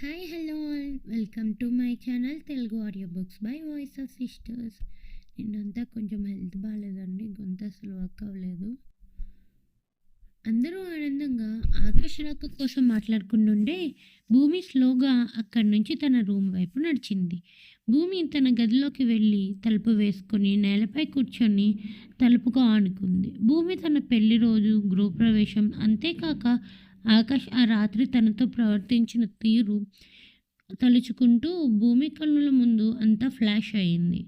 Hi hello all welcome to my channel Telugu audio books by voice of sisters. నిన్నంతా కొంచెం health బాగాలేదండి, గొంతు అసలు వర్క్ అవ్వలేదు. అందరూ ఆనందంగా ఆకాశ రాక కోసం మాట్లాడుకుంటుండే భూమి స్లోగా అక్కడి నుంచి తన రూమ్ వైపు నడిచింది. భూమి తన గదిలోకి వెళ్ళి తలుపు వేసుకొని నేలపై కూర్చొని తలుపుకు ఆనుకుంది. భూమి తన పెళ్లి రోజు, గృహప్రవేశం, అంతేకాక ఆకాష్ ఆ రాత్రి తనతో ప్రవర్తించిన తీరు తలుచుకుంటూ భూమి కన్నుల ముందు అంతా ఫ్లాష్ అయింది.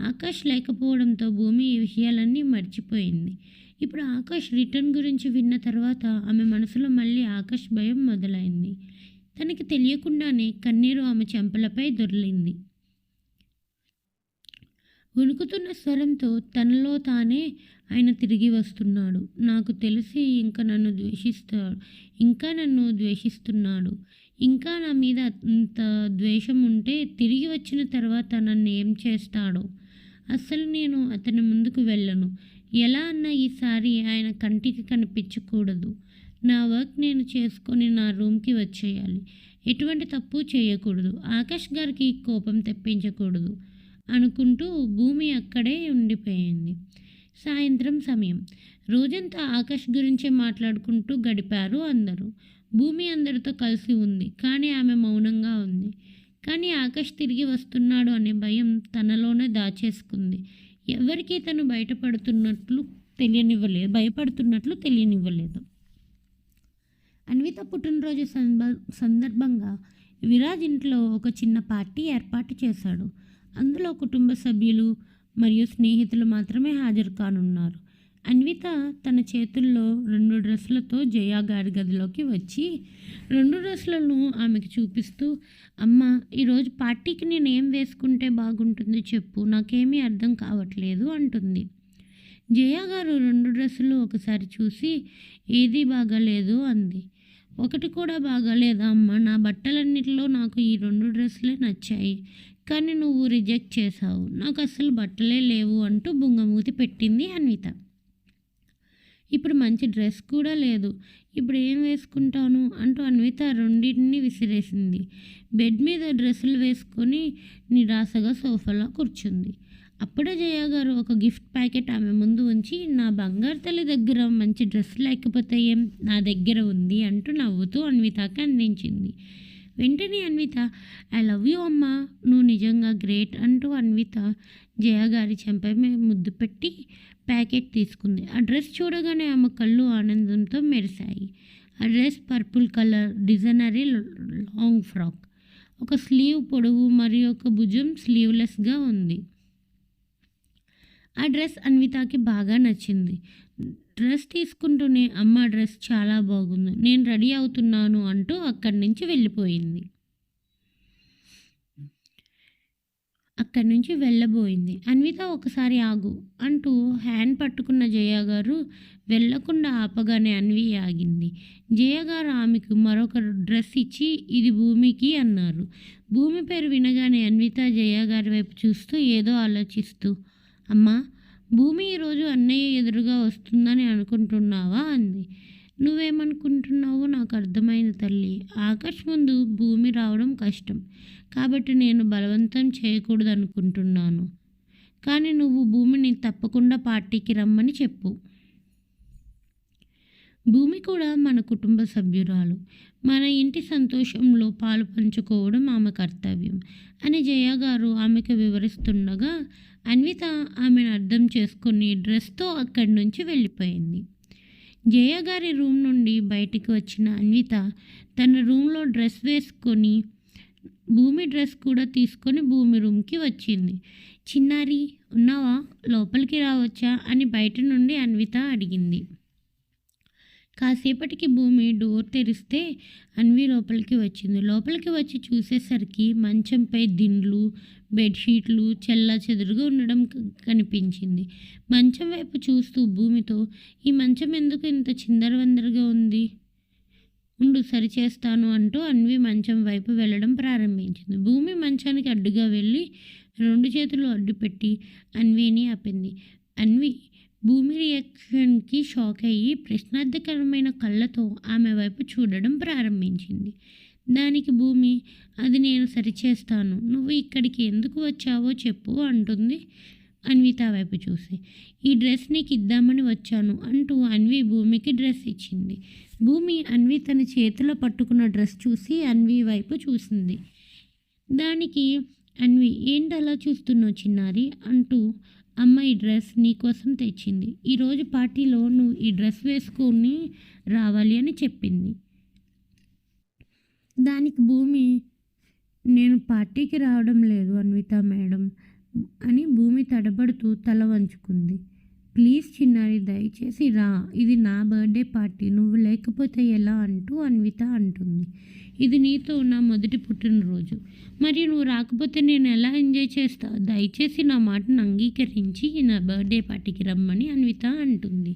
ఆకాష్ లేకపోవడంతో భూమి ఈ విషయాలన్నీ మర్చిపోయింది. ఇప్పుడు ఆకాష్ రిటర్న్ గురించి విన్న తర్వాత ఆమె మనసులో మళ్ళీ ఆకాష్ భయం మొదలైంది. తనకి తెలియకుండానే కన్నీరు ఆమె చెంపలపై దొర్లింది. వణుకుతున్న స్వరంతో తనలో తానే ఆయన తిరిగి వస్తున్నాడు. నాకు తెలిసి ఇంకా నన్ను ద్వేషిస్తున్నాడు. ఇంకా నా మీద అంత ద్వేషం ఉంటే తిరిగి వచ్చిన తర్వాత నన్ను ఏం చేస్తాడో. అస్సలు నేను అతని ముందుకు వెళ్ళను. ఎలా అన్నా ఈసారి ఆయన కంటికి కనిపించకూడదు. నా వర్క్ నేను చేసుకొని నా రూమ్కి వచ్చేయాలి. ఎటువంటి తప్పు చేయకూడదు. ఆకాష్ గారికి కోపం తెప్పించకూడదు అనుకుంటూ భూమి అక్కడే ఉండిపోయింది. సాయంత్రం సమయం. రోజంతా ఆకాష్ గురించే మాట్లాడుకుంటూ గడిపారు అందరూ. భూమి అందరితో కలిసి ఉంది, కానీ ఆమె మౌనంగా ఉంది. కానీ ఆకాష్ తిరిగి వస్తున్నాడు అనే భయం తనలోనే దాచేసుకుంది. ఎవరికీ తను భయపడుతున్నట్లు తెలియనివ్వలేదు. అన్విత పుట్టినరోజు సందర్భంగా విరాజ్ ఇంట్లో ఒక చిన్న పార్టీ ఏర్పాటు చేశాడు. అందులో కుటుంబ సభ్యులు మరియు స్నేహితులు మాత్రమే హాజరు కానున్నారు. అన్విత తన చేతుల్లో 2 డ్రెస్సులతో జయ గారి గదిలోకి వచ్చి 2 డ్రెస్సులను ఆమెకు చూపిస్తూ, అమ్మ, ఈరోజు పార్టీకి నేను ఏం వేసుకుంటే బాగుంటుంది చెప్పు, నాకేమీ అర్థం కావట్లేదు అంటుంది. జయ గారు 2 డ్రెస్సులు ఒకసారి చూసి ఏదీ బాగాలేదు అంది. ఒకటి కూడా బాగాలేదా అమ్మ? నా బట్టలన్నిటిలో నాకు ఈ 2 డ్రెస్సులే నచ్చాయి, కానీ నువ్వు రిజెక్ట్ చేశావు. నాకు అస్సలు బట్టలే లేవు అంటూ బుంగమూతి పెట్టింది అన్విత. ఇప్పుడు మంచి డ్రెస్ కూడా లేదు. ఇప్పుడు ఏం వేసుకుంటాను అంటూ అన్విత రెండింటిని విసిరేసింది. బెడ్ మీద డ్రెస్సులు వేసుకొని నిరాశగా సోఫాలో కూర్చుంది. అప్పుడే జయ గారు ఒక గిఫ్ట్ ప్యాకెట్ ఆమె ముందు ఉంచి, నా బంగారు తల్లి దగ్గర మంచి డ్రెస్ లేకపోతే ఏం, నా దగ్గర ఉంది అంటూ నవ్వుతూ అన్వితకి అందించింది. వెంటనే అన్విత, ఐ లవ్ యూ అమ్మా, నువ్వు నిజంగా గ్రేట్ అంటూ అన్విత జయ గారి చెంపై ముద్దు పెట్టి ప్యాకెట్ తీసుకుంది. ఆ డ్రెస్ చూడగానే ఆమె కళ్ళు ఆనందంతో మెరిశాయి. ఆ dress purple colour designery long frock. ఒక స్లీవ్ పొడవు మరియు ఒక భుజం స్లీవ్లెస్గా ఉంది. ఆ డ్రెస్ అన్వితకి బాగా నచ్చింది. డ్రెస్ తీసుకుంటూనే, అమ్మ, డ్రెస్ చాలా బాగుంది, నేను రెడీ అవుతున్నాను అంటూ అక్కడి నుంచి వెళ్ళబోయింది. అన్విత ఒకసారి ఆగు అంటూ హ్యాండ్ పట్టుకున్న జయ గారు వెళ్లకుండా ఆపగానే అన్వి ఆగింది. జయ గారు ఆమెకు మరొక డ్రెస్ ఇచ్చి, ఇది భూమికి అన్నారు. భూమి పేరు వినగానే అన్విత జయ గారి వైపు చూస్తూ ఏదో ఆలోచిస్తూ, అమ్మా, భూమి ఈరోజు అన్నయ్య ఎదురుగా వస్తుందని అనుకుంటున్నావా అంది. నువ్వేమనుకుంటున్నావో నాకు అర్థమైంది తల్లి. ఆకాష్ ముందు భూమి రావడం కష్టం, కాబట్టి నేను బలవంతం చేయకూడదు అనుకుంటున్నాను. కానీ నువ్వు భూమిని తప్పకుండా పార్టీకి రమ్మని చెప్పు. భూమి కూడా మన కుటుంబ సభ్యురాలు. మన ఇంటి సంతోషంలో పాలు పంచుకోవడం ఆమె కర్తవ్యం అని జయ గారు ఆమెకు వివరిస్తుండగా అన్విత ఆమెను అర్థం చేసుకుని డ్రెస్తో అక్కడి నుంచి వెళ్ళిపోయింది. జయ గారి రూమ్ నుండి బయటికి వచ్చిన అన్విత తన రూమ్లో డ్రెస్ వేసుకొని భూమి డ్రెస్ కూడా తీసుకొని భూమి రూమ్కి వచ్చింది. చిన్నారి, ఉన్నావా? లోపలికి రావచ్చా అని బయట నుండి అన్విత అడిగింది. కాసేపటికి భూమి డోర్ తెరిస్తే అన్వి లోపలికి వచ్చింది. లోపలికి వచ్చి చూసేసరికి మంచంపై దిండ్లు, బెడ్షీట్లు చెల్లాచెదురుగా ఉండడం కనిపించింది. మంచం వైపు చూస్తూ భూమితో, ఈ మంచం ఎందుకు ఇంత చిందరవందరగా ఉంది? ఉండు, సరిచేస్తాను అంటూ అన్వి మంచం వైపు వెళ్ళడం ప్రారంభించింది. భూమి మంచానికి అడ్డుగా వెళ్ళి 2 చేతులు అడ్డుపెట్టి అన్విని ఆపింది. అన్వి భూమి రియాక్షన్కి షాక్ అయ్యి ప్రశ్నార్థకరమైన కళ్ళతో ఆమె వైపు చూడడం ప్రారంభించింది. దానికి భూమి, అది నేను సరిచేస్తాను, నువ్వు ఇక్కడికి ఎందుకు వచ్చావో చెప్పు అంటుంది అన్విత వైపు చూసి. ఈ డ్రెస్ నీకు ఇద్దామని వచ్చాను అంటూ అన్వి భూమికి డ్రెస్ ఇచ్చింది. భూమి అన్వి తన చేతిలో పట్టుకున్న డ్రెస్ చూసి అన్వి వైపు చూసింది. దానికి అన్వి, ఏంటి అలా చూస్తున్నావు చిన్నారి అంటూ, అమ్మ ఈ డ్రెస్ నీకోసం తెచ్చింది, ఈరోజు పార్టీలో నువ్వు ఈ డ్రెస్ వేసుకొని రావాలి అని చెప్పింది. దానికి భూమి, నేను పార్టీకి రావడం లేదు అన్విత మేడం అని భూమి తడబడుతూ తల వంచుకుంది. ప్లీజ్ చిన్నారి దయచేసి రా, ఇది నా బర్త్డే పార్టీ, నువ్వు లేకపోతే ఎలా అంటూ అన్విత అంటుంది. ఇది నీతో నా మొదటి పుట్టినరోజు, మరి నువ్వు రాకపోతే నేను ఎలా ఎంజాయ్ చేస్తా, దయచేసి నా మాటను అంగీకరించి నా బర్త్డే పార్టీకి రమ్మని అన్విత అంటుంది.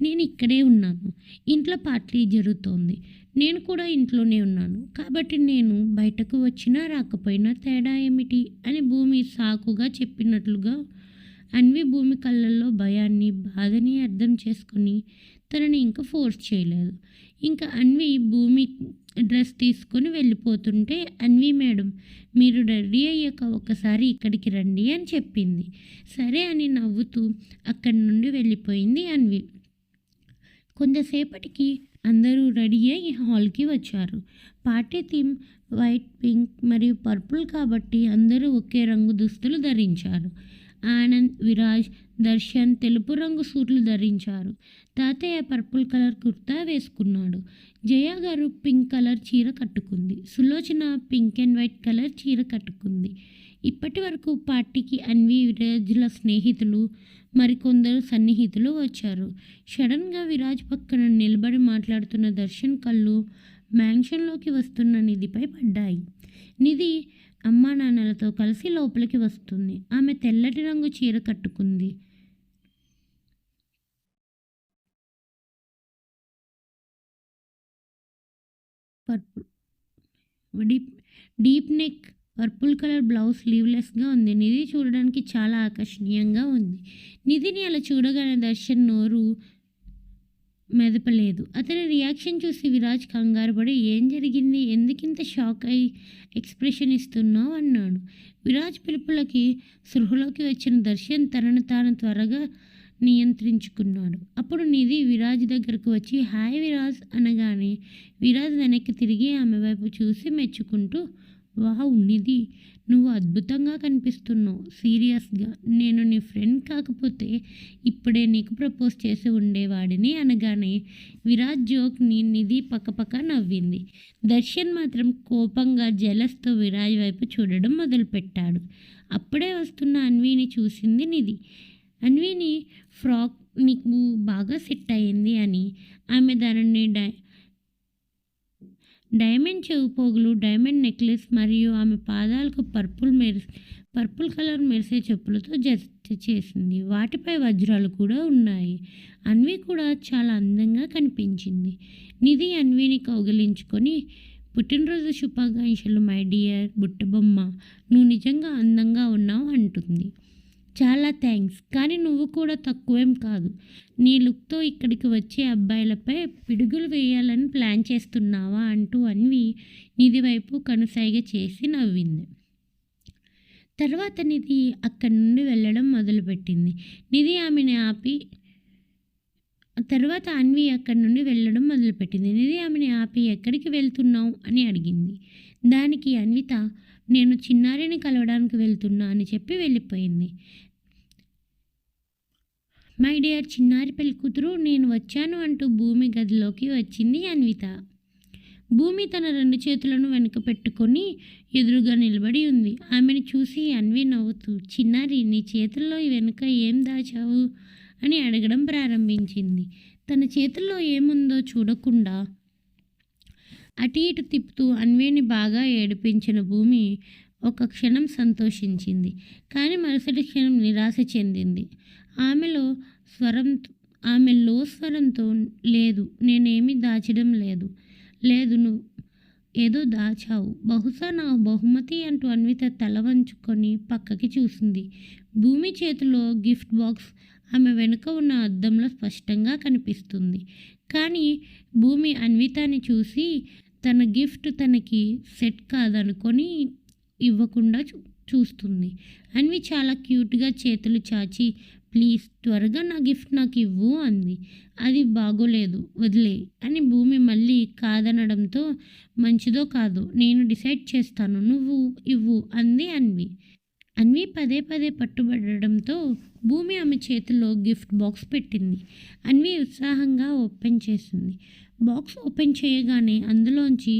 నేను ఇక్కడే ఉన్నాను, ఇంట్లో పార్టీ జరుగుతోంది, నేను కూడా ఇంట్లోనే ఉన్నాను, కాబట్టి నేను బయటకు వచ్చినా రాకపోయినా తేడా ఏమిటి అని భూమి సాకుగా చెప్పినట్లుగా అన్వి భూమి కళ్ళల్లో భయాన్ని బాధని అర్థం చేసుకుని తనని ఇంకా ఫోర్స్ చేయలేదు. ఇంకా అన్వి భూమి డ్రెస్ తీసుకొని వెళ్ళిపోతుంటే, అన్వి మేడం మీరు రెడీ అయ్యాక ఒకసారి ఇక్కడికి రండి అని చెప్పింది. సరే అని నవ్వుతూ అక్కడి నుండి వెళ్ళిపోయింది అన్వి. కొంతసేపటికి అందరూ రెడీ అయ్యి హాల్కి వచ్చారు. పార్టీ థీమ్ వైట్, పింక్ మరియు పర్పుల్ కాబట్టి అందరూ ఒకే రంగు దుస్తులు ధరించారు. ఆనంద్, విరాజ్, దర్శన్ తెలుపు రంగు సూట్లు ధరించారు. తాతయ్య పర్పుల్ కలర్ కుర్తా వేసుకున్నాడు. జయ గారు పింక్ కలర్ చీర కట్టుకుంది. Sulochana pink and white colour చీర కట్టుకుంది. ఇప్పటి వరకు పార్టీకి అన్వి, విరాజ్ల స్నేహితులు మరికొందరు సన్నిహితులు వచ్చారు. సడన్గా విరాజ్ పక్కన నిలబడి మాట్లాడుతున్న దర్శన్ కళ్ళు మ్యాన్షన్లోకి వస్తున్న నిధిపై పడ్డాయి. నిధి అమ్మా నాన్నలతో కలిసి లోపలికి వస్తుంది. ఆమె తెల్లటి రంగు చీర కట్టుకుంది. Purple deep neck purple colour blouse స్లీవ్లెస్గా ఉంది. నిధి చూడడానికి చాలా ఆకర్షణీయంగా ఉంది. నిధిని అలా చూడగానే దర్శన్ నోరు మెదపలేదు. అతని రియాక్షన్ చూసి విరాజ్ కంగారు పడి, ఏం జరిగింది, ఎందుకింత షాక్ అయి ఎక్స్ప్రెషన్ ఇస్తున్నావు అన్నాడు. విరాజ్ పిలుపులకి సృహలోకి వచ్చిన దర్శన్ తనను తాను త్వరగా నియంత్రించుకున్నాడు. అప్పుడు నిధి విరాజ్ దగ్గరకు వచ్చి హాయ్ విరాజ్ అనగానే విరాజ్ వెనక్కి తిరిగి ఆమె వైపు చూసి మెచ్చుకుంటూ, వావ్ నిధి, నువ్వు అద్భుతంగా కనిపిస్తున్నావు, సీరియస్గా నేను నీ ఫ్రెండ్ కాకపోతే ఇప్పుడే నీకు ప్రపోజ్ చేసి ఉండేవాడిని అనగానే విరాజ్ జోక్ని నిధి పక్కపక్క నవ్వింది. దర్శన్ మాత్రం కోపంగా జలస్తో విరాజ్ వైపు చూడడం మొదలుపెట్టాడు. అప్పుడే వస్తున్న అన్విని చూసింది నిధి. అన్విని ఫ్రాక్ నీకు బాగా సెట్ అయ్యింది అని ఆమె దానిని డైమండ్ చెవుపోగులు, డైమండ్ నెక్లెస్ మరియు ఆమె పాదాలకు పర్పుల్ కలర్ మెరిసే చెప్పులతో జత చేసింది. వాటిపై వజ్రాలు కూడా ఉన్నాయి. అన్వి కూడా చాలా అందంగా కనిపించింది. నిధి అన్విని కౌగిలించుకొని, పుట్టినరోజు శుభాకాంక్షలు మై డియర్ బుట్టబొమ్మ, నువ్వు నిజంగా అందంగా ఉన్నావు అంటుంది. చాలా థ్యాంక్స్, కానీ నువ్వు కూడా తక్కువేం కాదు, నీ లుక్తో ఇక్కడికి వచ్చే అబ్బాయిలపై పిడుగులు వేయాలని ప్లాన్ చేస్తున్నావా అంటూ అన్వి నిధి వైపు కనుసైగ చేసి నవ్వింది. తర్వాత నిధి అక్కడి నుండి వెళ్ళడం మొదలుపెట్టింది. నిధి ఆమెను ఆపి తర్వాత అన్వి అక్కడి నుండి వెళ్ళడం మొదలుపెట్టింది. నిధి ఆమెను ఆపి ఎక్కడికి వెళ్తున్నావు అని అడిగింది. దానికి అన్విత, నేను చిన్నారిని కలవడానికి వెళ్తున్నా అని చెప్పి వెళ్ళిపోయింది. మై డియర్ చిన్నారి పెళ్లి కూతురు, నేను వచ్చాను అంటూ భూమి గదిలోకి వచ్చింది అన్విత. భూమి తన 2 చేతులను వెనుక పెట్టుకొని ఎదురుగా నిలబడి ఉంది. ఆమెను చూసి అన్వి నవ్వుతూ, చిన్నారి నీ చేతుల్లో వెనుక ఏం దాచావు అని అడగడం ప్రారంభించింది. తన చేతుల్లో ఏముందో చూడకుండా అటు ఇటు తిప్పుతూ అన్విని బాగా ఏడిపించిన భూమి ఒక క్షణం సంతోషించింది, కానీ మరుసటి క్షణం నిరాశ చెందింది. ఆమెలో స్వరంతో, లేదు నేనేమీ దాచడం లేదు, నువ్వు ఏదో దాచావు, బహుశా నా బహుమతి అంటూ అన్విత తల వంచుకొని పక్కకి చూసింది. భూమి చేతిలో గిఫ్ట్ బాక్స్ ఆమె వెనుక ఉన్న అద్దంలో స్పష్టంగా కనిపిస్తుంది. కానీ భూమి అన్వితని చూసి తన గిఫ్ట్ తనకి సెట్ కాదనుకొని ఇవ్వకుండా చూస్తుంది. అన్వి చాలా క్యూట్గా చేతులు చాచి ప్లీజ్ త్వరగా నా గిఫ్ట్ నాకు ఇవ్వు అంది. అది బాగోలేదు వదిలే అని భూమి మళ్ళీ కాదనడంతో మంచిదో కాదో నేను డిసైడ్ చేస్తాను, నువ్వు ఇవ్వు అంది అన్వి. అన్వి పదే పదే పట్టుబడడంతో భూమి ఆమె చేతిలో గిఫ్ట్ బాక్స్ పెట్టింది. అన్వి ఉత్సాహంగా ఓపెన్ చేసింది. బాక్స్ ఓపెన్ చేయగానే అందులోంచి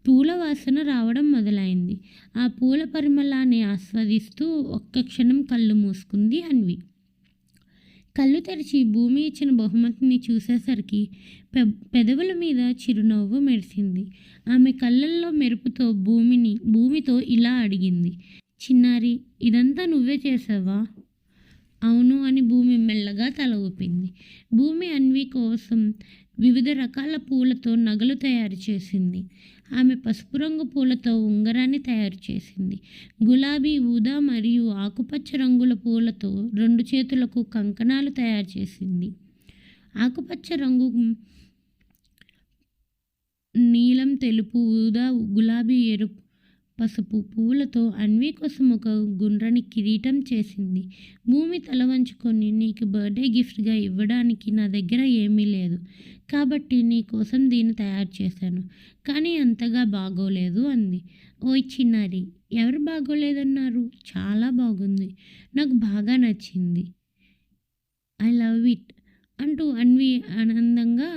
పూల వాసన రావడం మొదలైంది. ఆ పూల పరిమళాన్ని ఆస్వాదిస్తూ ఒక్క క్షణం కళ్ళు మూసుకుంది అన్వి. కళ్ళు తెరిచి భూమి ఇచ్చిన బహుమతిని చూసేసరికి పెదవుల మీద చిరునవ్వు మెరిసింది. ఆమె కళ్ళల్లో మెరుపుతో భూమితో ఇలా అడిగింది, చిన్నారి ఇదంతా నువ్వే చేసావా? అవును అని భూమి మెల్లగా తల ఊపింది. భూమి అన్వి కోసం వివిధ రకాల పూలతో నగలు తయారు చేసింది. ఆమె పసుపు రంగు పూలతో ఉంగరాన్ని తయారు చేసింది. గులాబీ, ఊదా మరియు ఆకుపచ్చ రంగుల పూలతో 2 చేతులకు కంకణాలు తయారు చేసింది. ఆకుపచ్చ రంగు, నీలం, తెలుపు, ఊదా, గులాబీ, ఎరుపు, పసుపు పువ్వులతో అన్వి కోసం ఒక గుండ్రని కిరీటం చేసింది. భూమి తల వంచుకొని నీకు బర్త్డే గిఫ్ట్గా ఇవ్వడానికి నా దగ్గర ఏమీ లేదు కాబట్టి నీ కోసం దీన్ని తయారు చేశాను, కానీ అంతగా బాగోలేదు అంది. ఓయ్ చిన్నారి, ఎవరు బాగోలేదన్నారు? చాలా బాగుంది, నాకు బాగా నచ్చింది, ఐ లవ్ ఇట్ అంటూ అన్వి ఆనందంగా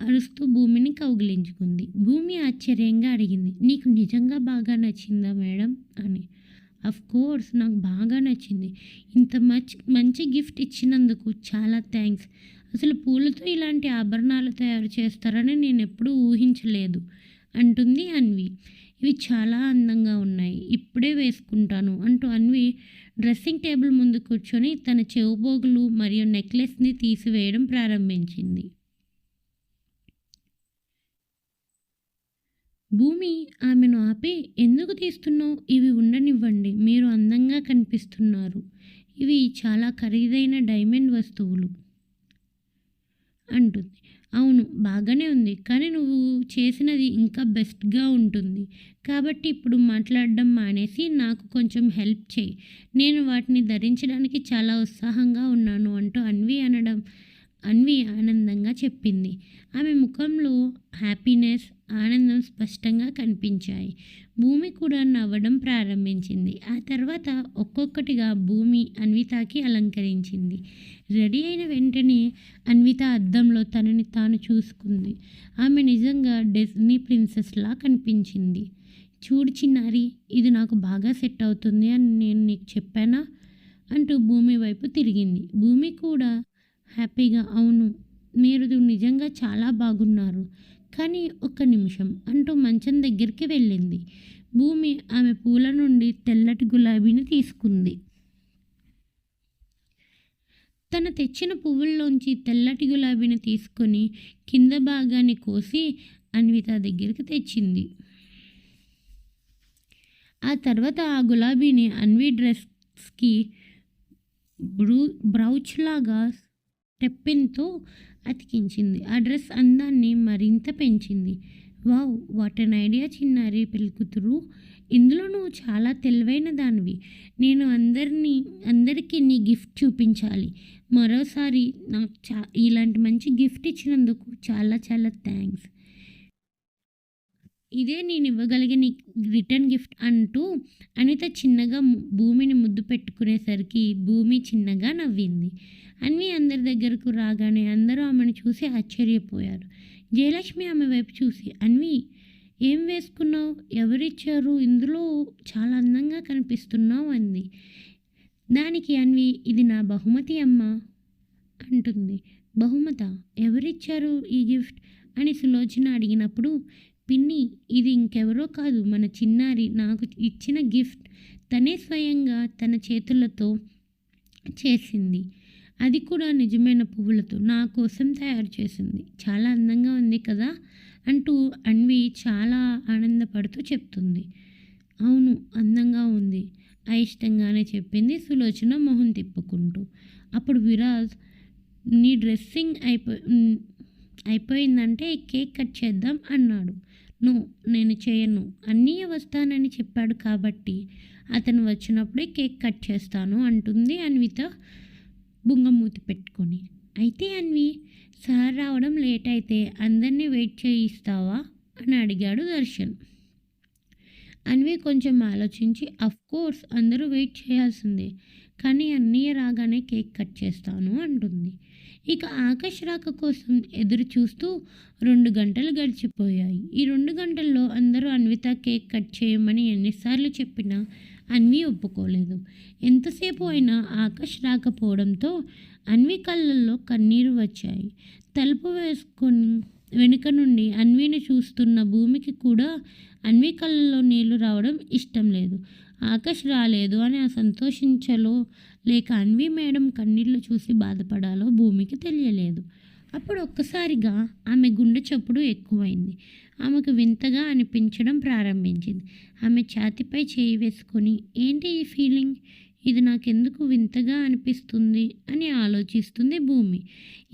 అరుస్తూ భూమిని కౌగిలించుకుంది. భూమి ఆశ్చర్యంగా అడిగింది, నీకు నిజంగా బాగా నచ్చిందా మేడం అని. అఫ్ కోర్స్ నాకు బాగా నచ్చింది, ఇంత మంచి గిఫ్ట్ ఇచ్చినందుకు చాలా థ్యాంక్స్. అసలు పూలతో ఇలాంటి ఆభరణాలు తయారు చేస్తారని నేను ఎప్పుడూ ఊహించలేదు అంటుంది అన్వి. ఇవి చాలా అందంగా ఉన్నాయి, ఇప్పుడే వేసుకుంటాను అంటూ అన్వి డ్రెస్సింగ్ టేబుల్ ముందు కూర్చొని తన చెవుపోగులు మరియు నెక్లెస్ని తీసివేయడం ప్రారంభించింది. భూమి ఆమెను ఆపి, ఎందుకు తీస్తున్నావు? ఇవి ఉండనివ్వండి, మీరు అందంగా కనిపిస్తున్నారు, ఇవి చాలా ఖరీదైన డైమండ్ వస్తువులు అంటుంది. అవును బాగానే ఉంది, కానీ నువ్వు చేసినది ఇంకా బెస్ట్గా ఉంటుంది, కాబట్టి ఇప్పుడు మాట్లాడడం మానేసి నాకు కొంచెం హెల్ప్ చేయి, నేను వాటిని ధరించడానికి చాలా ఉత్సాహంగా ఉన్నాను అంటూ అన్వి ఆనందంగా చెప్పింది. ఆమె ముఖంలో హ్యాపీనెస్, ఆనందం స్పష్టంగా కనిపించాయి. భూమి కూడా నవ్వడం ప్రారంభించింది. ఆ తర్వాత ఒక్కొక్కటిగా భూమి అన్వితకి అలంకరించింది. రెడీ అయిన వెంటనే అన్విత అద్దంలో తనని తాను చూసుకుంది. ఆమె నిజంగా డిజ్నీ ప్రిన్సెస్లా కనిపించింది. చూడు చిన్నారి, ఇది నాకు బాగా సెట్ అవుతుంది అని నేను నీకు చెప్పానా అంటూ భూమి వైపు తిరిగింది. భూమి కూడా హ్యాపీగా అవును, మీరు నిజంగా చాలా బాగున్నారు, కానీ ఒక్క నిమిషం అంటూ మంచం దగ్గరికి వెళ్ళింది. భూమి ఆమె పూల నుండి తెల్లటి గులాబీని తీసుకుంది. తన తెచ్చిన పువ్వుల్లోంచి తెల్లటి గులాబీని తీసుకొని కింద భాగాన్ని కోసి అన్విత దగ్గరికి తెచ్చింది. ఆ తర్వాత ఆ గులాబీని అన్వి డ్రెస్కి బ్రౌచ్ లాగా స్టెప్పిన్తో అతికించింది. ఆ డ్రెస్ అందాన్ని మరింత పెంచింది. వావ్, వాట్ అన్ ఐడియా చిన్నారి పెళ్ళికూతురు, ఇందులో నువ్వు చాలా తెలివైన దానివి, నేను అందరికీ నీ గిఫ్ట్ చూపించాలి, మరోసారి నాకు ఇలాంటి మంచి గిఫ్ట్ ఇచ్చినందుకు చాలా చాలా థ్యాంక్స్, ఇదే నేను ఇవ్వగలిగిన రిటర్న్ గిఫ్ట్ అంటూ అనిత చిన్నగా భూమిని ముద్దు పెట్టుకునేసరికి భూమి చిన్నగా నవ్వింది. అన్వి అందరి దగ్గరకు రాగానే అందరూ ఆమెను చూసి ఆశ్చర్యపోయారు. జయలక్ష్మి ఆమె వైపు చూసి, అన్వి ఏం వేసుకున్నావు? ఎవరిచ్చారు? ఇందులో చాలా అందంగా కనిపిస్తున్నావు అంది. దానికి అన్వి, ఇది నా బహుమతి అమ్మా అంటుంది. బహుమత? ఎవరిచ్చారు ఈ గిఫ్ట్ అని సులోచన అడిగినప్పుడు, పిన్ని, ఇది ఇంకెవరో కాదు, మన చిన్నారి నాకు ఇచ్చిన గిఫ్ట్, తనే స్వయంగా తన చేతులతో చేసింది, అది కూడా నిజమైన పువ్వులతో నా కోసం తయారు చేసింది, చాలా అందంగా ఉంది కదా అంటూ అన్వి చాలా ఆనందపడుతూ చెప్తుంది. అవును అందంగా ఉంది, అయిష్టంగానే చెప్పింది సులోచన మొహం తిప్పుకుంటూ. అప్పుడు విరాజ్, నీ డ్రెస్సింగ్ అయిపోయిందంటే కేక్ కట్ చేద్దాం అన్నాడు. నో, నేను చేయను. అన్నయ్య వస్తానని చెప్పాడు కాబట్టి అతను వచ్చినప్పుడే కేక్ కట్ చేస్తాను అంటుంది అన్విత బుంగమూతి పెట్టుకొని. అయితే అన్వి, సార్ రావడం లేట్ అయితే అందరినీ వెయిట్ చేయిస్తావా అని అడిగాడు దర్శన్. అన్వి కొంచెం ఆలోచించి కోర్స్ అందరూ వెయిట్ చేయాల్సిందే, కానీ అన్నయ్య రాగానే కేక్ కట్ చేస్తాను అంటుంది. ఇక ఆకాష్ రాక కోసం ఎదురు చూస్తూ 2 గంటలు గడిచిపోయాయి. ఈ 2 గంటల్లో అందరూ అన్విత కేక్ కట్ చేయమని ఎన్నిసార్లు చెప్పినా అన్వి ఒప్పుకోలేదు. ఎంతసేపు అయినా ఆకాష్ రాకపోవడంతో అన్వి కళ్ళల్లో కన్నీరు వచ్చాయి. తలుపు వేసుకొని వెనుక నుండి అన్విని చూస్తున్న భూమికి కూడా అన్వి కళ్ళల్లో నీళ్లు రావడం ఇష్టం లేదు. ఆకాష్ రాలేదు అని సంతోషించలో లేక అన్వి మేడం కన్నీళ్లు చూసి బాధపడాలో భూమికి తెలియలేదు. అప్పుడు ఒక్కసారిగా ఆమె గుండె చప్పుడు ఎక్కువైంది. ఆమెకు వింతగా అనిపించడం ప్రారంభించింది. ఆమె ఛాతీపై చేయి వేసుకొని, ఏంటి ఈ ఫీలింగ్, ఇది నాకెందుకు వింతగా అనిపిస్తుంది అని ఆలోచిస్తుంది భూమి.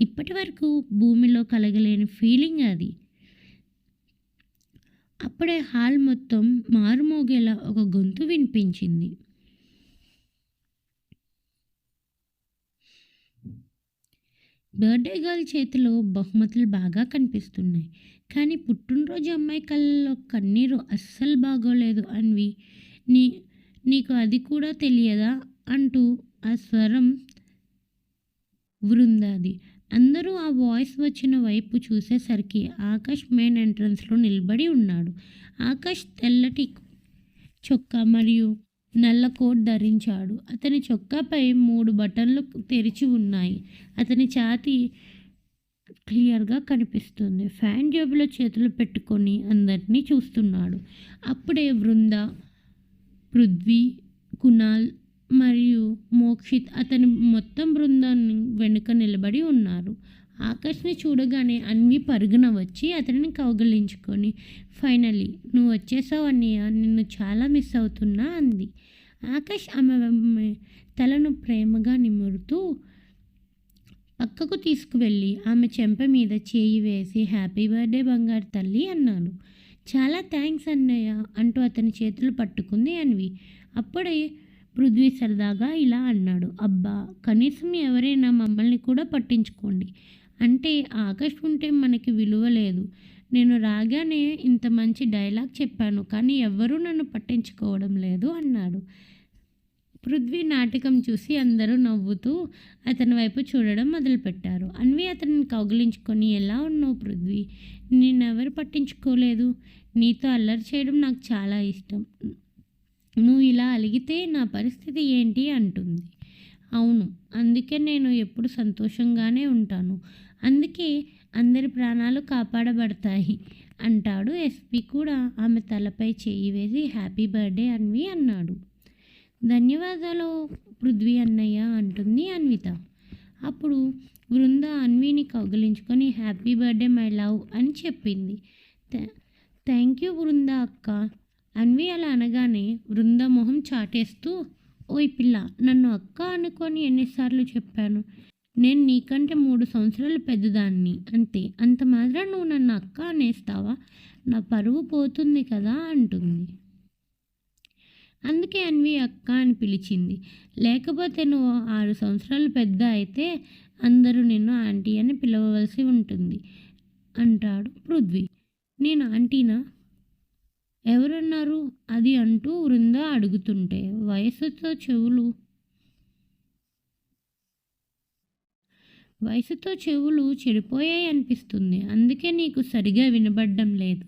ఇప్పటి వరకు భూమిలో కలగలేని ఫీలింగ్ అది. అప్పుడే హాల్ మొత్తం మారుమోగేలా ఒక గొంతు వినిపించింది. బర్త్డే గర్ల్ చేతిలో బహుమతులు బాగా కనిపిస్తున్నాయి, కానీ పుట్టినరోజు అమ్మాయి కళ్ళలో కన్నీరు అస్సలు బాగోలేదు అన్వి. నీ నీకు అది కూడా తెలియదా అంటూ ఆ స్వరం వృందాది. అందరూ ఆ వాయిస్ వచ్చిన వైపు చూసేసరికి ఆకాష్ మెయిన్ ఎంట్రన్స్లో నిలబడి ఉన్నాడు. ఆకాష్ తెల్లటి చొక్కా మరియు నల్ల కోట్ ధరించాడు. అతని చొక్కాపై 3 బటన్లు తెరిచి ఉన్నాయి. అతని ఛాతీ క్లియర్గా కనిపిస్తుంది. ఫ్యాన్ జేబులో చేతులు పెట్టుకొని అందరినీ చూస్తున్నాడు. అప్పుడే వృంద, పృథ్వీ, కునాల్ మరియు మోక్షిత్ అతని మొత్తం బృందాన్ని వెనుక నిలబడి ఉన్నారు. ఆకాష్ని చూడగానే అన్వి పరుగున వచ్చి అతనిని కౌగిలించుకొని, ఫైనలీ నువ్వు వచ్చేసావు అన్నయ్య, నిన్ను చాలా మిస్ అవుతున్నా అంది. ఆకాష్ ఆమె తలను ప్రేమగా నిమురుతూ పక్కకు తీసుకువెళ్ళి ఆమె చెంప మీద చేయి వేసి, హ్యాపీ బర్త్డే బంగారు తల్లి అన్నాడు. చాలా థ్యాంక్స్ అన్నయ్య అంటూ అతని చేతులు పట్టుకుంది అన్వి. అప్పుడే పృథ్వీ సరదాగా ఇలా అన్నాడు, అబ్బా, కనీసం ఎవరైనా మమ్మల్ని కూడా పట్టించుకోండి, అంటే ఆకాష్ ఉంటే మనకి విలువ లేదు. నేను రాగానే ఇంత మంచి డైలాగ్ చెప్పాను, కానీ ఎవ్వరూ నన్ను పట్టించుకోవడం లేదు అన్నాడు. పృథ్వీ నాటకం చూసి అందరూ నవ్వుతూ అతని వైపు చూడడం మొదలుపెట్టారు. అన్వి అతనిని కౌగిలించుకొని, ఎలా ఉన్నావు పృథ్వీ, నిన్నెవరు పట్టించుకోలేదు, నీతో అల్లరి చేయడం నాకు చాలా ఇష్టం, నువ్వు ఇలా అలిగితే నా పరిస్థితి ఏంటి అంటుంది. అవును, అందుకే నేను ఎప్పుడు సంతోషంగానే ఉంటాను, అందుకే అందరి ప్రాణాలు కాపాడబడతాయి అంటాడు. ఎస్పీ కూడా ఆమె తలపై చేయి వేసి, హ్యాపీ బర్త్డే అన్వి అన్నాడు. ధన్యవాదాలు పృథ్వీ అన్నయ్య అంటుంది అన్విత. అప్పుడు బృంద అన్విని కౌగిలించుకొని, హ్యాపీ బర్త్డే మై లవ్ అని చెప్పింది. థ్యాంక్ యూ బృంద అక్క. అన్వి అలా అనగానే బృంద మొహం చాటేస్తూ, ఓయ్ పిల్ల, నన్ను అక్క అనుకొని ఎన్నిసార్లు చెప్పాను, నేను నీకంటే 3 సంవత్సరాలు పెద్దదాన్ని అంతే, అంత మాత్రం నువ్వు నన్ను అక్క అనేస్తావా, నా పరువు పోతుంది కదా అంటుంది. అందుకే అన్వి అక్క అని పిలిచింది, లేకపోతే నువ్వు 6 సంవత్సరాలు పెద్ద అయితే అందరూ నిన్ను ఆంటీ అని పిలవవలసి ఉంటుంది అంటాడు పృథ్వీ. నేను ఆంటీనా, ఎవరన్నారు అది అంటూ వృంద అడుగుతుంటే, వయసుతో చెవులు చెడిపోయాయి అనిపిస్తుంది, అందుకే నీకు సరిగా వినబడ్డం లేదు.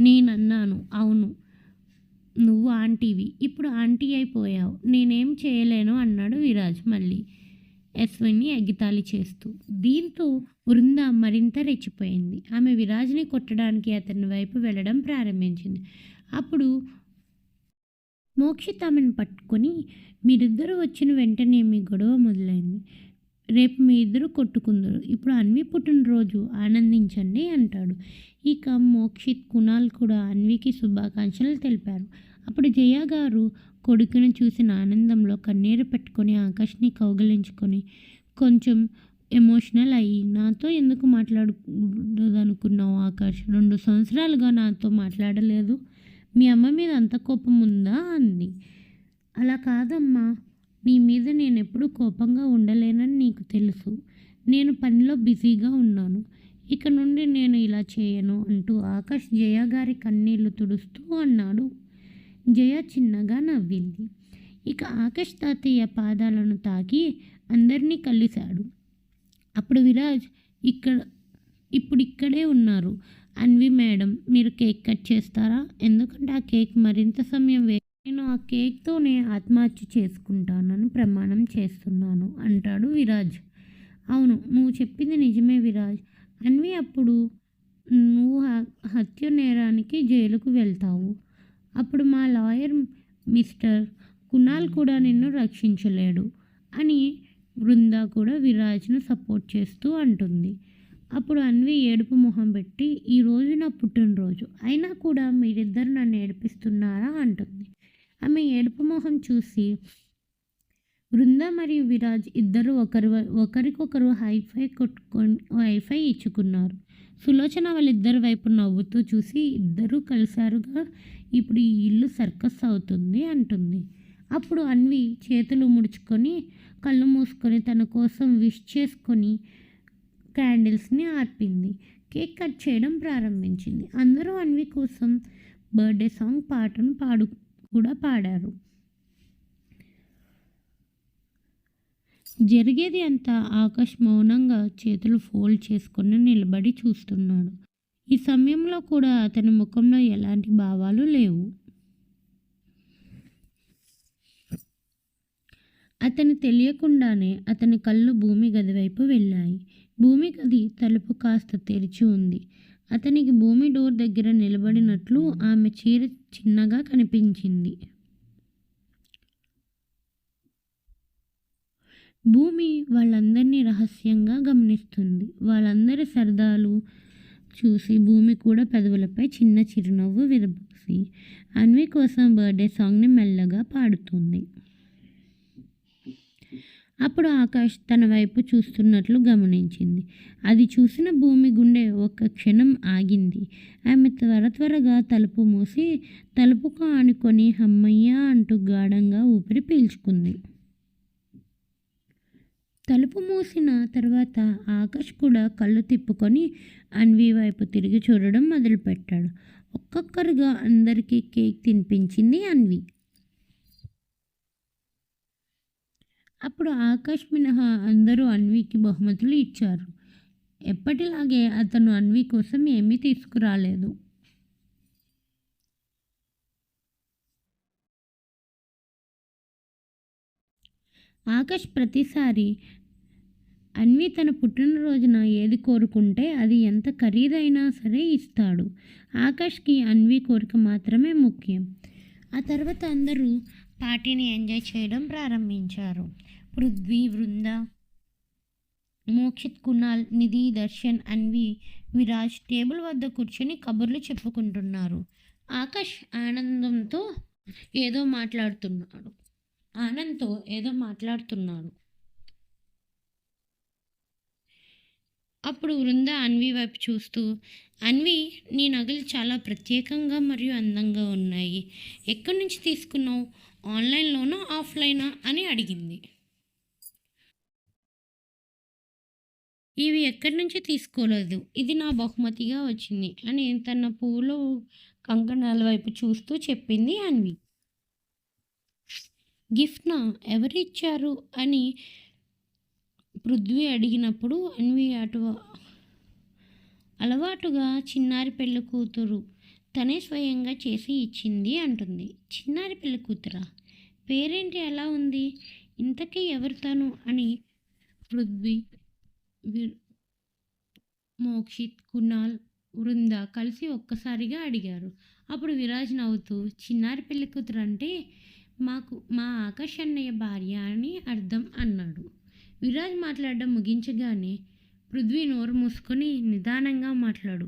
నేనన్నాను, అవును, నువ్వు ఆంటీవి, ఇప్పుడు ఆంటీ అయిపోయావు, నేనేం చేయలేను అన్నాడు విరాజ్ మళ్ళీ యశ్విని ఎగతాళి చేస్తూ. దీంతో వృంద మరింత రెచ్చిపోయింది. ఆమె విరాజ్ని కొట్టడానికి అతని వైపు వెళ్ళడం ప్రారంభించింది. అప్పుడు మోక్షిత్ ఆమెను పట్టుకొని, మీరిద్దరూ వచ్చిన వెంటనే మీ గొడవ మొదలైంది, రేపు మీ ఇద్దరు కొట్టుకుందరు, ఇప్పుడు అన్వి పుట్టినరోజు, ఆనందించండి అంటాడు. ఇక మోక్షిత్, కునాల్ కూడా అన్వికి శుభాకాంక్షలు తెలిపారు. అప్పుడు జయ గారు కొడుకుని చూసిన ఆనందంలో కన్నీరు పెట్టుకొని ఆకాష్ని కౌగిలించుకొని, కొంచెం ఎమోషనల్ అయ్యి, నాతో ఎందుకు మాట్లాడకూడదనుకున్నావు ఆకాష్? 2 సంవత్సరాలుగా నాతో మాట్లాడలేదు. మీ అమ్మ మీద అంత కోపం ఉందా అంది. అలా కాదమ్మా, నీ మీద నేనెప్పుడూ కోపంగా ఉండలేనని నీకు తెలుసు. నేను పనిలో బిజీగా ఉన్నాను. ఇక నుండి నేను ఇలా చేయను అంటూ ఆకాష్ జయ గారి కన్నీళ్లు తుడుస్తూ అన్నాడు. జయ చిన్నగా నవ్వింది. ఇక ఆకాష్ తాతయ్య పాదాలను తాకి అందరినీ కలిశాడు. అప్పుడు విరాజ్, ఇక్కడ ఇప్పుడు ఇక్కడే ఉన్నారు. అన్వి మేడం, మీరు కేక్ కట్ చేస్తారా? ఎందుకంటే ఆ కేక్ మరింత సమయం నేను ఆ కేక్తోనే ఆత్మహత్య చేసుకుంటానని ప్రమాణం చేస్తున్నాను అంటాడు విరాజ్. అవును, నువ్వు చెప్పింది నిజమే విరాజ్. అన్వి, అప్పుడు నువ్వు హత్య నేరానికి జైలుకు వెళ్తావు. అప్పుడు మా లాయర్ మిస్టర్ కునాల్ కూడా నిన్ను రక్షించలేడు అని బృందా కూడా విరాజ్ను సపోర్ట్ చేస్తూ అంటుంది. అప్పుడు అన్వి ఏడుపు మొహం పెట్టి, ఈరోజు నా పుట్టినరోజు అయినా కూడా మీరిద్దరు నన్ను ఏడిపిస్తున్నారా అంటుంది. ఆమె ఏడుపు మొహం చూసి బృందా మరియు విరాజ్ ఇద్దరు ఒకరికొకరు హైఫై ఇచ్చుకున్నారు. సులోచన వాళ్ళిద్దరి వైపు నవ్వుతూ చూసి, ఇద్దరూ కలిశారుగా, ఇప్పుడు ఈ ఇల్లు సర్కస్ అవుతుంది అంటుంది. అప్పుడు అన్వి చేతులు ముడుచుకొని కళ్ళు మూసుకొని తన కోసం విష్ చేసుకొని క్యాండిల్స్ని ఆర్పింది. కేక్ కట్ చేయడం ప్రారంభించింది. అందరూ అన్వి కోసం బర్త్డే సాంగ్ పాటను కూడా పాడారు. జరిగేది అంతా ఆకాష్ మౌనంగా చేతులు ఫోల్డ్ చేసుకొని నిలబడి చూస్తున్నాడు. ఈ సమయంలో కూడా అతని ముఖంలో ఎలాంటి భావాలు లేవు. అతను తెలియకుండానే అతని కళ్ళు భూమి గది వైపు వెళ్ళాయి. భూమి గది తలుపు కాస్త తెరిచి ఉంది. అతనికి భూమి డోర్ దగ్గర నిలబడినట్లు ఆమె చీర చిన్నగా కనిపించింది. భూమి వాళ్ళందరినీ రహస్యంగా గమనిస్తుంది. వాళ్ళందరి సరదాలు చూసి భూమి కూడా పెదవులపై చిన్న చిరునవ్వు విరబూసి అన్వి కోసం బర్త్డే సాంగ్ని మెల్లగా పాడుతుంది. అప్పుడు ఆకాష్ తన వైపు చూస్తున్నట్లు గమనించింది. అది చూసిన భూమి గుండె ఒక్క క్షణం ఆగింది. ఆమె త్వరగా తలుపు మూసి తలుపుకు ఆనుకొని హమ్మయ్య అంటూ గాఢంగా ఊపిరి పీల్చుకుంది. తలుపు మూసిన తర్వాత ఆకాష్ కూడా కళ్ళు తిప్పుకొని అన్వి వైపు తిరిగి చూడడం మొదలుపెట్టాడు. ఒక్కొక్కరుగా అందరికీ కేక్ తినిపించింది అన్వి. అప్పుడు ఆకాష్ మినహా అందరూ అన్వికి బహుమతులు ఇచ్చారు. ఎప్పటిలాగే అతను అన్వి కోసం ఏమీ తీసుకురాలేదు. ఆకాష్ ప్రతిసారి అన్వి తన పుట్టినరోజున ఏది కోరుకుంటే అది ఎంత ఖరీదైనా సరే ఇస్తాడు. ఆకాష్కి అన్వి కోరిక మాత్రమే ముఖ్యం. ఆ తర్వాత అందరూ పార్టీని ఎంజాయ్ చేయడం ప్రారంభించారు. పృథ్వీ, బృంద, మోక్షిత్, కునాల్, నిధి, దర్శన్, అన్వి, విరాజ్ టేబుల్ వద్ద కూర్చొని కబుర్లు చెప్పుకుంటున్నారు. ఆకాష్ ఆనందంతో ఏదో మాట్లాడుతున్నాడు. అప్పుడు బృంద అన్వి వైపు చూస్తూ, అన్వి, నీ నగలు చాలా ప్రత్యేకంగా మరియు అందంగా ఉన్నాయి. ఎక్కడి నుంచి తీసుకున్నావు? ఆన్లైన్లోనా ఆఫ్లైనా అని అడిగింది. ఇవి ఎక్కడి నుంచి తీసుకోలేదు, ఇది నా బహుమతిగా వచ్చింది అని తన పూలు కంకణాల వైపు చూస్తూ చెప్పింది అన్వి. గిఫ్ట్నా? ఎవరిచ్చారు అని పృథ్వీ అడిగినప్పుడు అన్వి అలవాటుగా చిన్నారి పెళ్ళి కూతురు తనే స్వయంగా చేసి ఇచ్చింది అంటుంది. చిన్నారి పెళ్ళి కూతురా? పేరేంటి ఎలా ఉంది? ఇంతకీ ఎవరు తను అని పృథ్వీ, మోక్షిత్, కునాల్, బృంద కలిసి ఒక్కసారిగా అడిగారు. అప్పుడు విరాజ్ నవ్వుతూ, చిన్నారి పెళ్ళి కూతురు అంటే మా ఆకాష్ అన్నయ్య భార్య అని అర్థం అన్నాడు. విరాజ్ మాట్లాడడం ముగించగానే పృథ్వీ నోరు మూసుకొని నిదానంగా మాట్లాడు.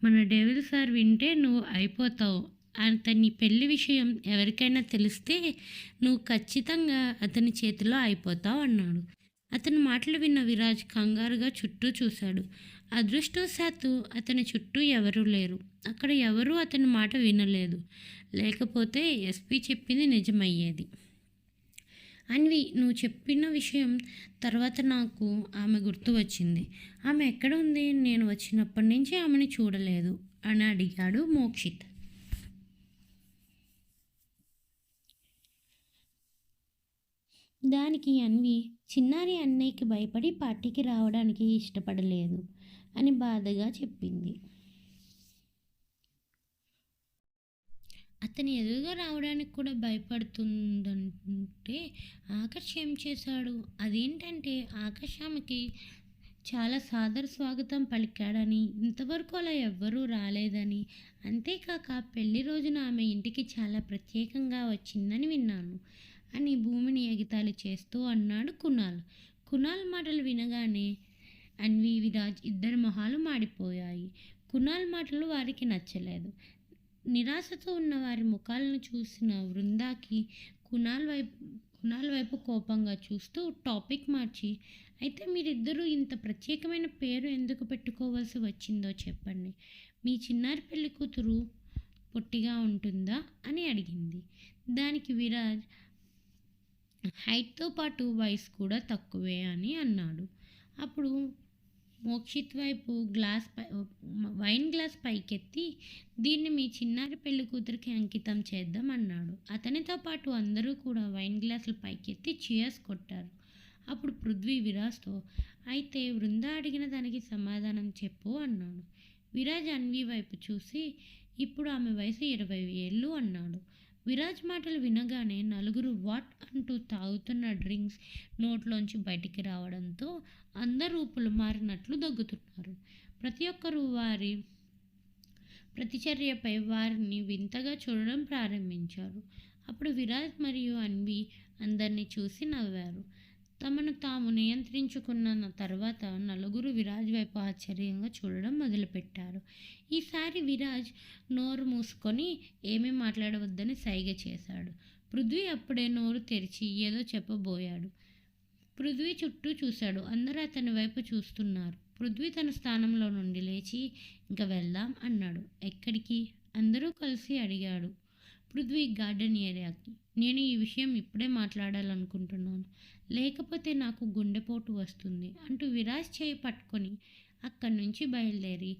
మన డెవిల్ సార్ వింటే నువ్వు అయిపోతావు. అతని పెళ్లి విషయం ఎవరికైనా తెలిస్తే నువ్వు ఖచ్చితంగా అతని చేతిలో అయిపోతావు అన్నాడు. అతని మాటలు విన్న విరాజ్ కంగారుగా చుట్టూ చూశాడు. అదృష్టవశాత్తు అతని చుట్టూ ఎవరూ లేరు. అక్కడ ఎవరూ అతని మాట వినలేదు. లేకపోతే ఎస్పీ చెప్పింది నిజమయ్యేది. అన్వి, నువ్వు చెప్పిన విషయం తర్వాత నాకు ఆమె గుర్తు వచ్చింది. ఆమె ఎక్కడ ఉంది? నేను వచ్చినప్పటి నుంచి ఆమెను చూడలేదు అని అడిగాడు మోక్షిత్. దానికి అన్వి, చిన్నారి అన్నయ్యకి భయపడి పార్టీకి రావడానికి ఇష్టపడలేదు అని బాధగా చెప్పింది. అతని ఎదురుగా రావడానికి కూడా భయపడుతుందంటే ఆకర్ష్ ఏం చేశాడు? అదేంటంటే ఆకాష్ ఆమెకి చాలా సాదర స్వాగతం పలికాడని, ఇంతవరకు అలా ఎవ్వరూ రాలేదని, అంతేకాక పెళ్లి రోజున ఆమె ఇంటికి చాలా ప్రత్యేకంగా వచ్చిందని విన్నాను అని భూమిని ఎగతాళి చేస్తూ అన్నాడు కునాల్. కునాల్ మాటలు వినగానే అన్వి, విరాజ్ ఇద్దరి మొహాలు మాడిపోయాయి. కునాల్ మాటలు వారికి నచ్చలేదు. నిరాశతో ఉన్న వారి ముఖాలను చూసిన వృందాకి కునాల్ వైపు కోపంగా చూస్తూ టాపిక్ మార్చి, అయితే మీరిద్దరూ ఇంత ప్రత్యేకమైన పేరు ఎందుకు పెట్టుకోవాల్సి వచ్చిందో చెప్పండి. మీ చిన్నారి పెళ్లి కూతురు పొట్టిగా ఉంటుందా అని అడిగింది. దానికి విరాజ్ హైట్తో పాటు వయసు కూడా తక్కువే అని అన్నాడు. అప్పుడు మోక్షిత్ వైపు వైన్ గ్లాస్ పైకెత్తి, దీన్ని మీ చిన్నారి పెళ్లి కూతురికి అంకితం చేద్దాం అన్నాడు. అతనితో పాటు అందరూ కూడా వైన్ గ్లాసులు పైకెత్తి చియర్స్ కొట్టారు. అప్పుడు పృథ్వీ విరాజ్తో, అయితే వృంద అడిగిన దానికి సమాధానం చెప్పు అన్నాడు. విరాజ్ అన్వి వైపు చూసి, ఇప్పుడు ఆమె వయసు 20 ఏళ్ళు అన్నాడు. విరాజ్ మాటలు వినగానే నలుగురు వాట్ అంటూ తాగుతున్న డ్రింక్స్ నోట్లోంచి బయటికి రావడంతో అందరూ రూపులు మారినట్లు దగ్గుతున్నారు. ప్రతి ఒక్కరూ వారి ప్రతిచర్యపై వారిని వింతగా చూడడం ప్రారంభించారు. అప్పుడు విరాజ్ మరియు అన్వి అందరినీ చూసి నవ్వారు. తమను తాము నియంత్రించుకున్న తర్వాత నలుగురు విరాజ్ వైపు ఆశ్చర్యంగా చూడడం మొదలుపెట్టారు. ఈసారి విరాజ్ నోరు మూసుకొని ఏమీ మాట్లాడవద్దని సైగ చేశాడు. పృథ్వీ అప్పుడే నోరు తెరిచి ఏదో చెప్పబోయాడు. పృథ్వీ చుట్టూ చూశాడు. అందరూ అతని వైపు చూస్తున్నారు. పృథ్వీ తన స్థానంలో నుండి లేచి, ఇంక వెళ్దాం అన్నాడు. ఎక్కడికి? అందరూ కలిసి అడిగాడు. పృథ్వీ, గార్డెన్ ఏరియాకి. నేను ఈ విషయం ఇప్పుడే మాట్లాడాలనుకుంటున్నాను, లేకపోతే నాకు గుండెపోటు వస్తుంది అంటూ విరాజ్ చేయి పట్టుకొని అక్కడి నుంచి బయలుదేరి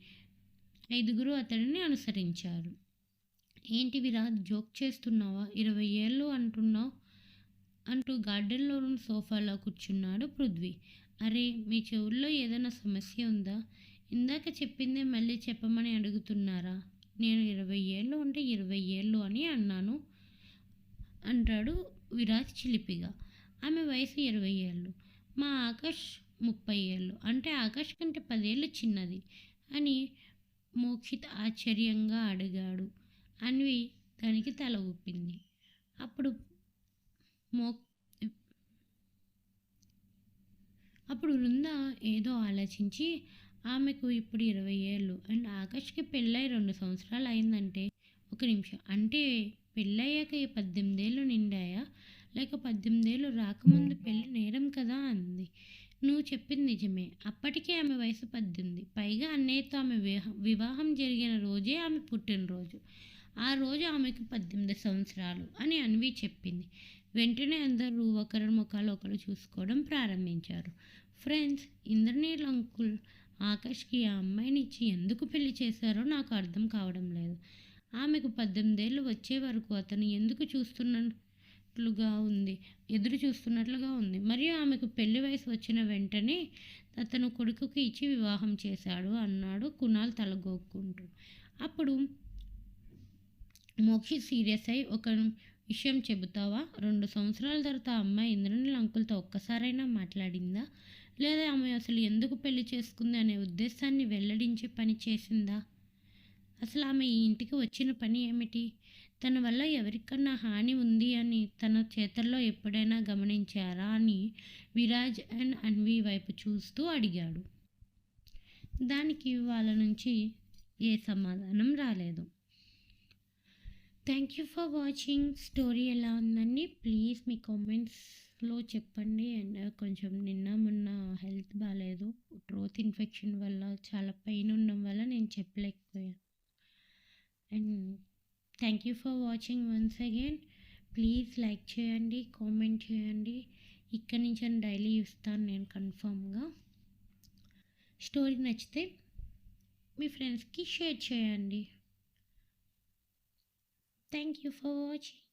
5గురు అతడిని అనుసరించారు. ఏంటి విరాజ్, జోక్ చేస్తున్నావా? 20 ఏళ్ళు అంటున్నావు అంటూ గార్డెన్లోని సోఫాలో కూర్చున్నాడు పృథ్వీ. అరే, మీ చెవుల్లో ఏదైనా సమస్య ఉందా? ఇందాక చెప్పిందే మళ్ళీ చెప్పమని అడుగుతున్నారా? నేను 20 ఏళ్ళు అంటే 20 ఏళ్ళు అని అన్నాను అంటాడు విరాజ్ చిలిపిగా. ఆమె వయసు 20 ఏళ్ళు. మా ఆకాష్ 30 ఏళ్ళు. అంటే ఆకాష్ కంటే 10 ఏళ్ళు చిన్నది అని మోక్షిత్ ఆశ్చర్యంగా అడిగాడు. అన్వి దానికి తల ఊపింది. అప్పుడు మో అప్పుడు వృంద ఏదో ఆలోచించి, ఆమెకు ఇప్పుడు 20 ఏళ్ళు అండ్ ఆకాష్కి పెళ్ళై 2 సంవత్సరాలు అయిందంటే, ఒక నిమిషం, అంటే పెళ్ళయ్యాక 18 ఏళ్ళు నిండాయా, లేక 18 ఏళ్ళు రాకముందు పెళ్ళి నేరం కదా అంది. నువ్వు చెప్పింది నిజమే. అప్పటికే ఆమె వయసు 18. పైగా అన్నయ్యతో ఆమె వివాహం జరిగిన రోజే ఆమె పుట్టినరోజు. ఆ రోజు ఆమెకు 18 సంవత్సరాలు అని అన్వి చెప్పింది. వెంటనే అందరూ ఒకరి ముఖాలు ఒకరు చూసుకోవడం ప్రారంభించారు. ఫ్రెండ్స్, ఇంద్రనీల్ అంకుల్ ఆకాష్కి ఆ అమ్మాయిని ఇచ్చి ఎందుకు పెళ్లి చేశారో నాకు అర్థం కావడం లేదు. ఆమెకు 18 ఏళ్ళు వచ్చే వరకు అతను ఎందుకు ఎదురు చూస్తున్నట్లుగా ఉంది. మరియు ఆమెకు పెళ్లి వయసు వచ్చిన వెంటనే అతను కొడుకుకి ఇచ్చి వివాహం చేశాడు అన్నాడు కునాల్ తలగొక్కుంటూ. అప్పుడు మోక్షి సీరియస్ అయి, ఒక విషయం చెబుతావా? 2 సంవత్సరాల తర్వాత ఆ అమ్మాయి ఇంద్రనీల్ అంకుల్తో ఒక్కసారైనా మాట్లాడిందా? లేదా ఆమె అసలు ఎందుకు పెళ్లి చేసుకుంది అనే ఉద్దేశాన్ని వెల్లడించే పని చేసిందా? అసలు ఆమె ఈ ఇంటికి వచ్చిన పని ఏమిటి? తన వల్ల ఎవరికన్నా హాని ఉంది అని తన చేతల్లో ఎప్పుడైనా గమనించారా అని విరాజ్ అండ్ అన్వి వైపు చూస్తూ అడిగాడు. దానికి వాళ్ళ నుంచి ఏ సమాధానం రాలేదు. Thank you for watching. Story ఎలా ఉందండి? ప్లీజ్ మీ కామెంట్స్ కామెంట్స్లో చెప్పండి. అండ్ కొంచెం నిన్న మొన్న హెల్త్ బాగాలేదు, థ్రోట్ ఇన్ఫెక్షన్ వల్ల చాలా పెయిన్ ఉండడం వల్ల నేను చెప్పలేకపోయాను. And thank you for watching once again. Please like చేయండి, కామెంట్ చేయండి. ఇక్కడి నుంచి డైలీ ఇస్తాను నేను కన్ఫామ్గా. స్టోరీ నచ్చితే మీ ఫ్రెండ్స్కి షేర్ చేయండి. Thank you for watching.